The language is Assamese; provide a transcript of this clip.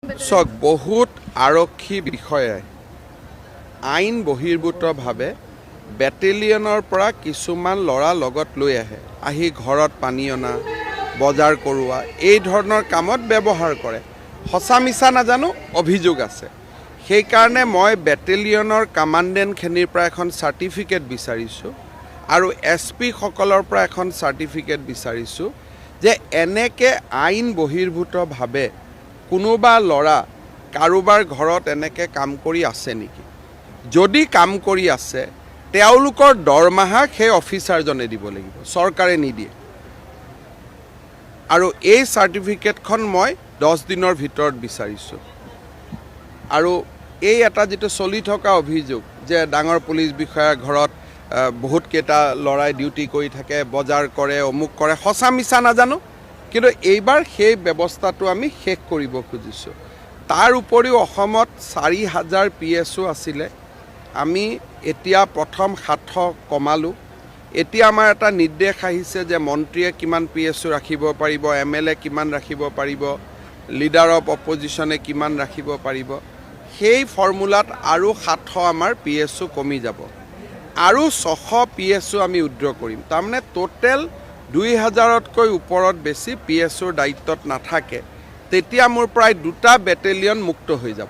চাওক বহুত আৰক্ষী বিষয়াই আইন বহিৰ্ভূতভাৱে বেটেলিয়নৰ পৰা কিছুমান ল'ৰা লগত লৈ আহি ঘৰত পানী অনা বজাৰ কৰোৱা এই ধৰণৰ কামত ব্যৱহাৰ কৰে। সঁচা মিছা নাজানো, অভিযোগ আছে। সেইকাৰণে মই বেটেলিয়নৰ কামাণ্ডেণ্টখিনিৰ পৰা এখন চাৰ্টিফিকেট বিচাৰিছোঁ আৰু SP সকলৰ পৰা এখন চাৰ্টিফিকেট বিচাৰিছোঁ যে এনেকৈ আইন বহিৰ্ভূতভাৱে কোনোবা ল'ৰা কাৰোবাৰ ঘৰত এনেকৈ কাম কৰি আছে নেকি? যদি কাম কৰি আছে তেওঁলোকৰ দৰমহা সেই অফিচাৰজনে দিব লাগিব, চৰকাৰে নিদিয়ে। আৰু এই চাৰ্টিফিকেটখন মই 10 দিনৰ ভিতৰত বিচাৰিছোঁ। আৰু এই এটা যিটো চলি থকা অভিযোগ যে ডাঙৰ পুলিচ বিষয়াৰ ঘৰত বহুত কেইটা ল'ৰাই ডিউটি কৰি থাকে, বজাৰ কৰে, অমুক কৰে, সঁচা মিছা নাজানো, কিন্তু এইবাৰ সেই ব্যৱস্থাটো আমি শেষ কৰিব খুজিছোঁ। তাৰ উপৰিও অসমত 4000 PSO আছিলে, আমি এতিয়া প্ৰথম 700 কমালোঁ। এতিয়া আমাৰ এটা নিৰ্দেশ আহিছে যে মন্ত্ৰীয়ে কিমান PSO ৰাখিব পাৰিব, MLA কিমান ৰাখিব পাৰিব, লিডাৰ অফ অপজিশ্যনে কিমান ৰাখিব পাৰিব। সেই ফৰ্মুলাত আৰু 700 আমাৰ PSO কমি যাব আৰু 600 PSO আমি উইথড্ৰ কৰিম। তাৰমানে টোটেল 2000তকৈ ওপৰত বেছি PSOৰ দায়িত্বত নাথাকে। তেতিয়া মোৰ প্ৰায় 2টা বেটেলিয়ন মুক্ত হৈ যাব।